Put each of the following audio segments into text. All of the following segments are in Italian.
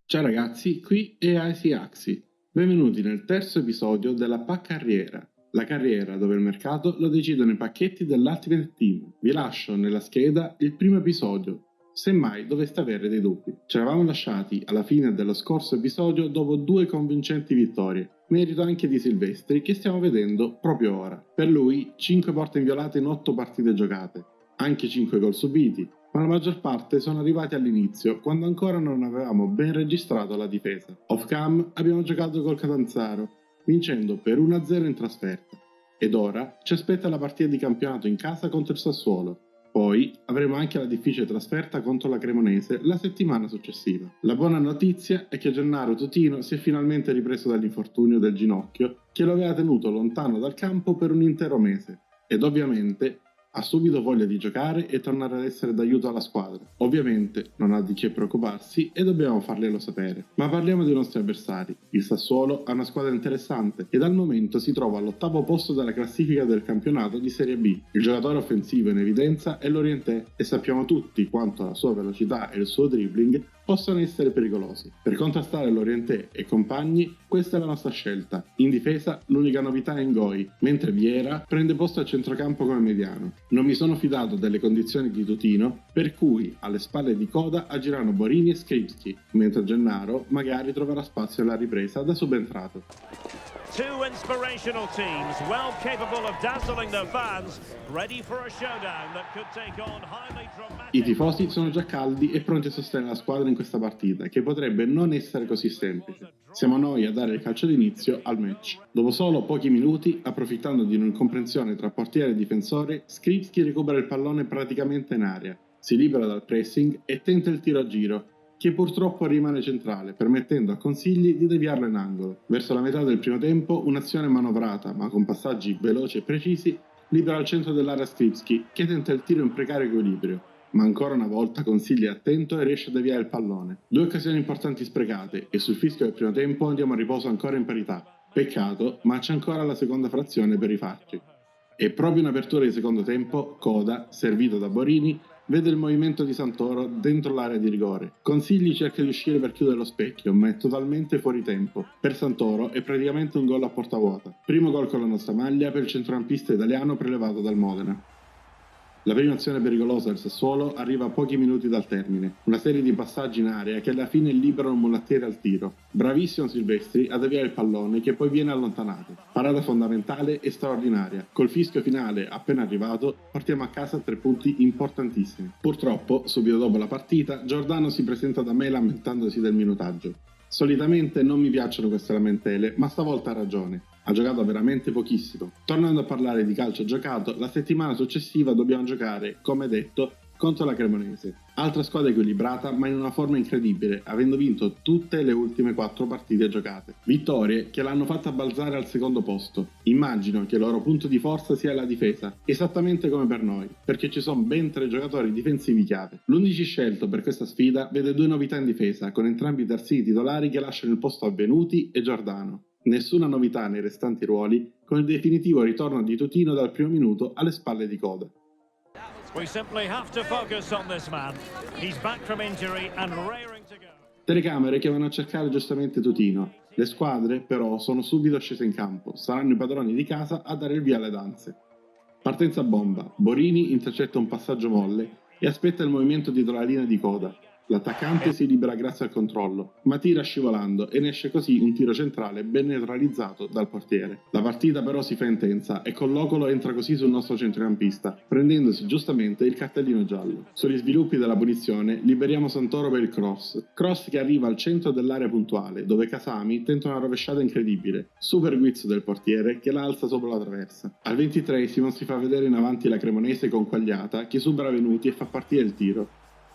Ciao ragazzi, qui è Icy Axi. Benvenuti nel terzo episodio della Carriera, la carriera dove il mercato lo decidono i pacchetti dell'Ultimate Team. Vi lascio nella scheda il primo episodio, semmai doveste avere dei dubbi. Ci eravamo lasciati alla fine dello scorso episodio dopo 2 convincenti vittorie, merito anche di Silvestri che stiamo vedendo proprio ora. Per lui 5 porte inviolate in 8 partite giocate, anche 5 gol subiti, ma la maggior parte sono arrivati all'inizio, quando ancora non avevamo ben registrato la difesa. Off cam abbiamo giocato col Catanzaro, vincendo per 1-0 in trasferta. Ed ora ci aspetta la partita di campionato in casa contro il Sassuolo. Poi avremo anche la difficile trasferta contro la Cremonese la settimana successiva. La buona notizia è che Gennaro Tutino si è finalmente ripreso dall'infortunio del ginocchio che lo aveva tenuto lontano dal campo per un intero mese. Ed ovviamente ha subito voglia di giocare e tornare ad essere d'aiuto alla squadra. Ovviamente non ha di che preoccuparsi e dobbiamo farglielo sapere. Ma parliamo dei nostri avversari. Il Sassuolo ha una squadra interessante ed al momento si trova all'8° posto della classifica del campionato di Serie B. Il giocatore offensivo in evidenza è Lorientè e sappiamo tutti quanto la sua velocità e il suo dribbling possono essere pericolosi. Per contrastare Lorientè e compagni, questa è la nostra scelta. In difesa l'unica novità è Ngoi, mentre Vieira prende posto a centrocampo come mediano. Non mi sono fidato delle condizioni di Tutino, per cui alle spalle di Coda agiranno Borini e Skripski, mentre Gennaro magari troverà spazio alla ripresa da subentrato. Two inspirational teams, well capable of dazzling their fans, ready for a showdown that could take on highly dramatic... I tifosi sono già caldi e pronti a sostenere la squadra in questa partita, che potrebbe non essere così semplice. Siamo noi a dare il calcio d'inizio al match. Dopo solo pochi minuti, approfittando di un'incomprensione tra portiere e difensore, Skripski recupera il pallone praticamente in aria, si libera dal pressing e tenta il tiro a giro, che purtroppo rimane centrale, permettendo a Consigli di deviarlo in angolo. Verso la metà del primo tempo, un'azione manovrata, ma con passaggi veloci e precisi, libera al centro dell'area Skripski, che tenta il tiro in precario equilibrio. Ma ancora una volta Consigli è attento e riesce a deviare il pallone. 2 occasioni importanti sprecate, e sul fischio del primo tempo andiamo a riposo ancora in parità. Peccato, ma c'è ancora la seconda frazione per rifarci. E proprio in apertura di secondo tempo, Coda, servito da Borini, vede il movimento di Santoro dentro l'area di rigore. Consigli cerca di uscire per chiudere lo specchio, ma è totalmente fuori tempo. Per Santoro è praticamente un gol a porta vuota. Primo gol con la nostra maglia per il centrocampista italiano prelevato dal Modena. La prima azione pericolosa del Sassuolo arriva a pochi minuti dal termine, una serie di passaggi in area che alla fine liberano un mulattiere al tiro. Bravissimo Silvestri a deviare il pallone che poi viene allontanato. Parata fondamentale e straordinaria. Col fischio finale appena arrivato portiamo a casa 3 punti importantissimi. Purtroppo, subito dopo la partita, Giordano si presenta da me lamentandosi del minutaggio. Solitamente non mi piacciono queste lamentele, ma stavolta ha ragione. Ha giocato veramente pochissimo. Tornando a parlare di calcio giocato, la settimana successiva dobbiamo giocare, come detto, contro la Cremonese. Altra squadra equilibrata, ma in una forma incredibile, avendo vinto tutte le ultime 4 partite giocate. Vittorie che l'hanno fatta balzare al secondo posto. Immagino che il loro punto di forza sia la difesa, esattamente come per noi, perché ci sono ben 3 giocatori difensivi chiave. L'11 scelto per questa sfida vede 2 novità in difesa, con entrambi i terzini titolari che lasciano il posto a Venuti e Giordano. Nessuna novità nei restanti ruoli, con il definitivo ritorno di Tutino dal primo minuto alle spalle di Coda. We simply have to focus on this man. He's back from injury and raring to go. Telecamere che vanno a cercare giustamente Tutino. Le squadre, però, sono subito scese in campo. Saranno i padroni di casa a dare il via alle danze. Partenza bomba. Borini intercetta un passaggio molle e aspetta il movimento dietro la linea di Coda. L'attaccante si libera grazie al controllo, ma tira scivolando e ne esce così un tiro centrale ben neutralizzato dal portiere. La partita però si fa intensa e Collocolo entra così sul nostro centrocampista, prendendosi giustamente il cartellino giallo. Sugli sviluppi della punizione liberiamo Santoro per il cross che arriva al centro dell'area puntuale, dove Casami tenta una rovesciata incredibile, super guizzo del portiere che la alza sopra la traversa. Al 23esimo si fa vedere in avanti la Cremonese con Quagliata che supera Venuti e fa partire il tiro.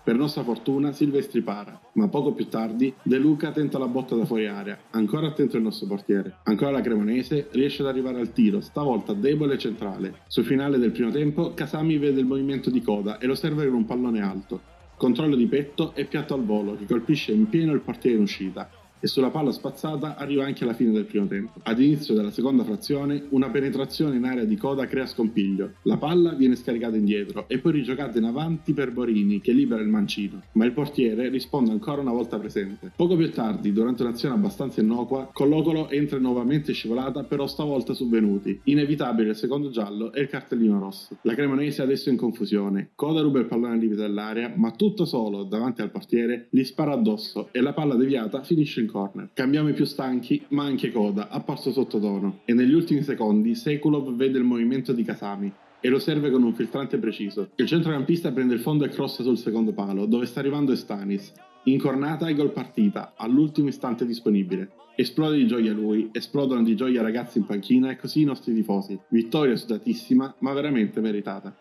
Per nostra fortuna Silvestri para, ma poco più tardi De Luca tenta la botta da fuori area, ancora attento il nostro portiere. Ancora la Cremonese riesce ad arrivare al tiro, stavolta debole e centrale. Sul finale del primo tempo Casami vede il movimento di Coda e lo serve con un pallone alto. Controllo di petto e piatto al volo che colpisce in pieno il portiere in uscita. e sulla palla spazzata arriva anche la fine del primo tempo. Ad inizio della seconda frazione, una penetrazione in area di coda crea scompiglio. La palla viene scaricata indietro e poi rigiocata in avanti per Borini, che libera il mancino, ma il portiere risponde ancora una volta presente. Poco più tardi, durante un'azione abbastanza innocua, Collocolo entra nuovamente scivolata, però stavolta su Venuti. Inevitabile il secondo giallo e il cartellino rosso. La Cremonese adesso è in confusione. Coda ruba il pallone al limite dell'area, ma tutto solo davanti al portiere gli spara addosso e la palla deviata finisce in corner. Cambiamo i più stanchi, ma anche Coda, apparso sottotono, e negli ultimi secondi Sekulov vede il movimento di Kasami e lo serve con un filtrante preciso. Il centrocampista prende il fondo e crossa sul secondo palo, dove sta arrivando Stanis. Incornata e gol partita, all'ultimo istante disponibile. Esplode di gioia lui, esplodono di gioia ragazzi in panchina e così i nostri tifosi. Vittoria sudatissima, ma veramente meritata.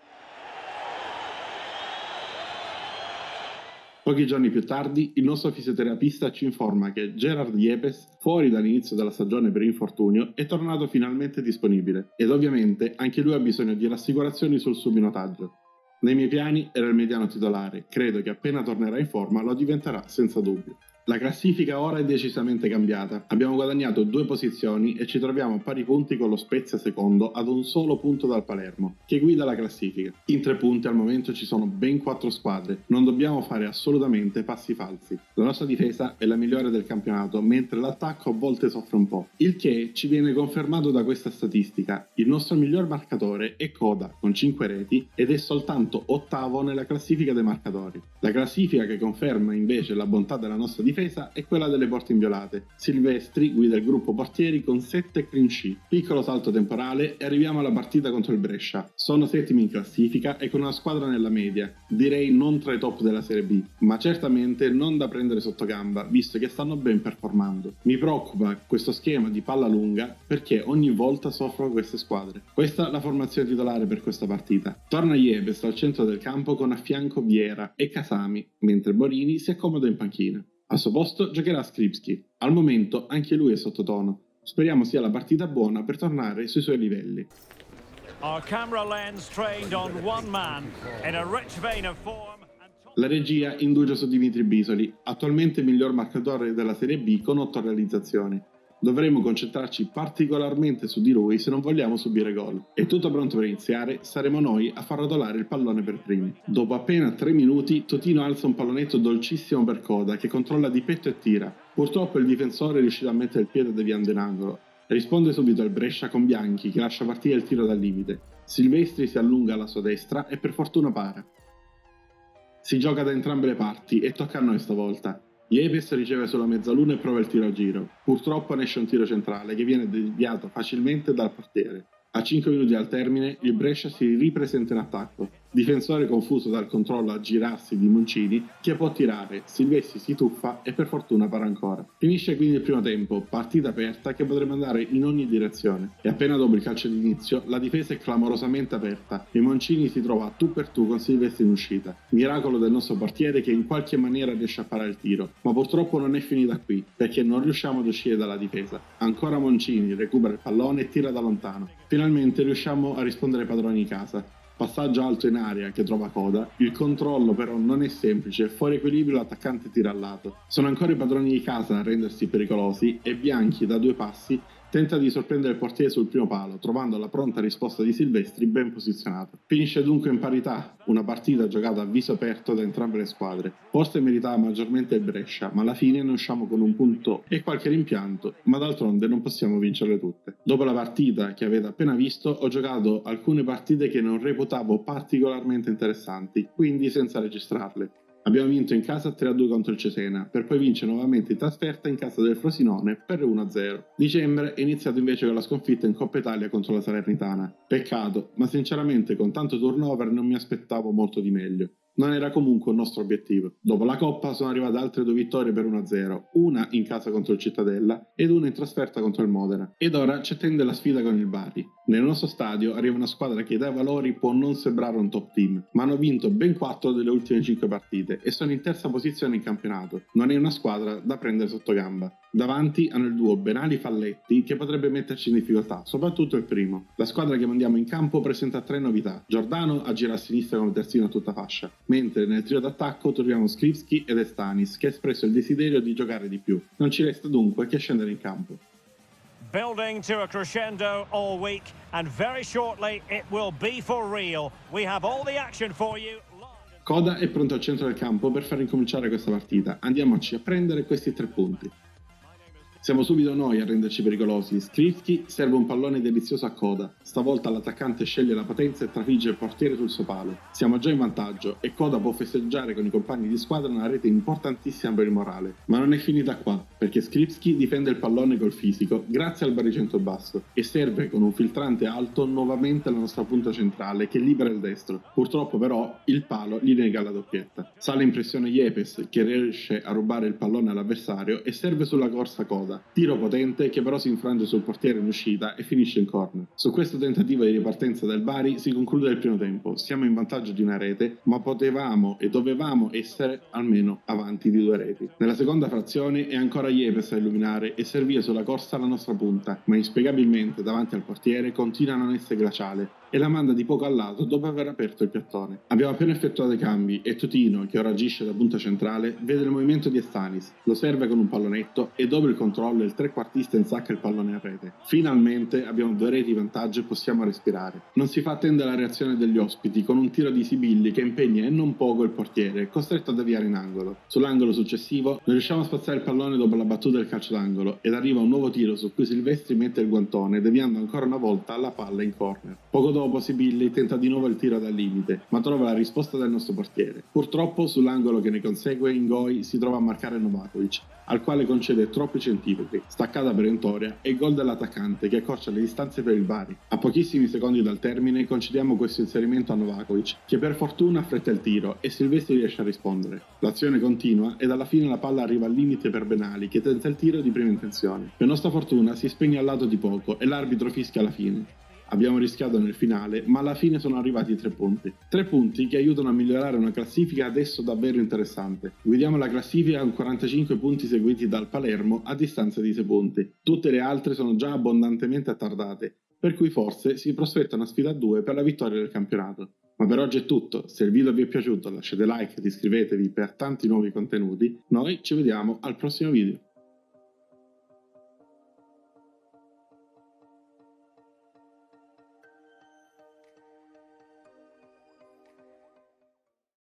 Pochi giorni più tardi, il nostro fisioterapista ci informa che Gerard Yepes, fuori dall'inizio della stagione per infortunio, è tornato finalmente disponibile, ed ovviamente anche lui ha bisogno di rassicurazioni sul suo minutaggio. Nei miei piani era il mediano titolare, credo che appena tornerà in forma lo diventerà senza dubbio. La classifica ora è decisamente cambiata, abbiamo guadagnato 2 posizioni e ci troviamo a pari punti con lo Spezia secondo ad un solo punto dal Palermo, che guida la classifica. In 3 punti al momento ci sono ben 4 squadre, non dobbiamo fare assolutamente passi falsi. La nostra difesa è la migliore del campionato, mentre l'attacco a volte soffre un po', il che ci viene confermato da questa statistica. Il nostro miglior marcatore è Coda, con 5 reti, ed è soltanto 8° nella classifica dei marcatori. La classifica che conferma invece la bontà della nostra difesa è quella delle porte inviolate. Silvestri guida il gruppo portieri con 7 clean sheet. Piccolo salto temporale e arriviamo alla partita contro il Brescia. Sono 7º in classifica e con una squadra nella media, direi non tra i top della Serie B, ma certamente non da prendere sotto gamba, visto che stanno ben performando. Mi preoccupa questo schema di palla lunga perché ogni volta soffrono queste squadre. Questa è la formazione titolare per questa partita. Torna Yepes al centro del campo con a fianco Viera e Kasami, mentre Borini si accomoda in panchina. Al suo posto giocherà Skripski. Al momento anche lui è sottotono. Speriamo sia la partita buona per tornare sui suoi livelli. Our camera lens trained on one man in a rich vein of form. La regia indugia su Dimitri Bisoli, attualmente miglior marcatore della Serie B con 8 realizzazioni. Dovremo concentrarci particolarmente su di lui se non vogliamo subire gol. È tutto pronto per iniziare, saremo noi a far rotolare il pallone per primi. Dopo appena 3 minuti, Totino alza un pallonetto dolcissimo per Coda che controlla di petto e tira. Purtroppo il difensore è riuscito a mettere il piede deviando in angolo. Risponde subito il Brescia con Bianchi che lascia partire il tiro dal limite. Silvestri si allunga alla sua destra e per fortuna para. Si gioca da entrambe le parti e tocca a noi stavolta. Yepes riceve sulla mezzaluna e prova il tiro a giro. Purtroppo ne esce un tiro centrale che viene deviato facilmente dal portiere. A 5 minuti al termine il Brescia si ripresenta in attacco. Difensore confuso dal controllo a girarsi di Moncini che può tirare, Silvestri si tuffa e per fortuna para ancora. Finisce quindi il primo tempo, partita aperta che potrebbe andare in ogni direzione. E appena dopo il calcio d'inizio la difesa è clamorosamente aperta e Moncini si trova a tu per tu con Silvestri in uscita. Miracolo del nostro portiere che in qualche maniera riesce a parare il tiro, ma purtroppo non è finita qui perché non riusciamo ad uscire dalla difesa. Ancora Moncini recupera il pallone e tira da lontano. Finalmente riusciamo a rispondere ai padroni di casa. Passaggio alto in aria che trova Coda, il controllo però non è semplice, fuori equilibrio l'attaccante tira al lato. Sono ancora i padroni di casa a rendersi pericolosi e Bianchi da 2 passi tenta di sorprendere il portiere sul primo palo, trovando la pronta risposta di Silvestri ben posizionato. Finisce dunque in parità, una partita giocata a viso aperto da entrambe le squadre. Forse meritava maggiormente il Brescia, ma alla fine ne usciamo con un punto e qualche rimpianto, ma d'altronde non possiamo vincerle tutte. Dopo la partita che avete appena visto, ho giocato alcune partite che non reputavo particolarmente interessanti, quindi senza registrarle. Abbiamo vinto in casa 3-2 contro il Cesena, per poi vincere nuovamente in trasferta in casa del Frosinone per 1-0. Dicembre è iniziato invece con la sconfitta in Coppa Italia contro la Salernitana. Peccato, ma sinceramente con tanto turnover non mi aspettavo molto di meglio. Non era comunque un nostro obiettivo. Dopo la Coppa sono arrivate altre 2 vittorie per 1-0, una in casa contro il Cittadella ed una in trasferta contro il Modena. Ed ora ci attende la sfida con il Bari. Nel nostro stadio arriva una squadra che dai valori può non sembrare un top team, ma hanno vinto ben 4 delle ultime 5 partite e sono in terza posizione in campionato. Non è una squadra da prendere sotto gamba. Davanti hanno il duo Benali-Falletti che potrebbe metterci in difficoltà, soprattutto il primo. La squadra che mandiamo in campo presenta 3 novità. Giordano aggira a sinistra come terzino a tutta fascia, mentre nel trio d'attacco troviamo Skripski ed Estanis che ha espresso il desiderio di giocare di più. Non ci resta dunque che scendere in campo. Building to a crescendo all week, and very shortly it will be for real. We have all the action for you. Coda è pronto al centro del campo per far incominciare questa partita. Andiamoci a prendere questi 3 punti. Siamo subito noi a renderci pericolosi. Skripski serve un pallone delizioso a Coda. Stavolta l'attaccante sceglie la potenza e trafigge il portiere sul suo palo. Siamo già in vantaggio e Coda può festeggiare con i compagni di squadra una rete importantissima per il morale. Ma non è finita qua, perché Skripski difende il pallone col fisico grazie al baricentro basso e serve con un filtrante alto nuovamente la nostra punta centrale che libera il destro. Purtroppo però il palo gli nega la doppietta. Sale in pressione Yepes che riesce a rubare il pallone all'avversario e serve sulla corsa Coda. Tiro potente che però si infrange sul portiere in uscita e finisce in corner. Su questo tentativo di ripartenza del Bari si conclude il primo tempo. Siamo in vantaggio di una rete, ma potevamo e dovevamo essere almeno avanti di 2 reti. Nella seconda frazione è ancora Yepes a illuminare e servire sulla corsa la nostra punta, ma inspiegabilmente davanti al portiere continua a non essere glaciale e la manda di poco a lato dopo aver aperto il piattone. Abbiamo appena effettuato i cambi e Totino, che ora agisce da punta centrale, vede il movimento di Estanis, lo serve con un pallonetto e dopo il controllo il trequartista insacca il pallone a rete. Finalmente abbiamo 2 reti di vantaggio e possiamo respirare. Non si fa attendere la reazione degli ospiti con un tiro di Sibilli che impegna e non poco il portiere, costretto a deviare in angolo. Sull'angolo successivo non riusciamo a spazzare il pallone dopo la battuta del calcio d'angolo ed arriva un nuovo tiro su cui Silvestri mette il guantone deviando ancora una volta la palla in corner. Poco dopo Sibilli tenta di nuovo il tiro dal limite, ma trova la risposta del nostro portiere. Purtroppo sull'angolo che ne consegue Ingoi si trova a marcare Novakovic, al quale concede troppi centimetri, staccata perentoria e gol dell'attaccante che accorcia le distanze per il Bari. A pochissimi secondi dal termine concediamo questo inserimento a Novakovic, che per fortuna affretta il tiro e Silvestri riesce a rispondere. L'azione continua ed alla fine la palla arriva al limite per Benali che tenta il tiro di prima intenzione. Per nostra fortuna si spegne al lato di poco e l'arbitro fischia alla fine. Abbiamo rischiato nel finale, ma alla fine sono arrivati 3 punti. 3 punti che aiutano a migliorare una classifica adesso davvero interessante. Guidiamo la classifica con 45 punti seguiti dal Palermo a distanza di 6 punti. Tutte le altre sono già abbondantemente attardate, per cui forse si prospetta una sfida a 2 per la vittoria del campionato. Ma per oggi è tutto. Se il video vi è piaciuto lasciate like ed iscrivetevi per tanti nuovi contenuti. Noi ci vediamo al prossimo video.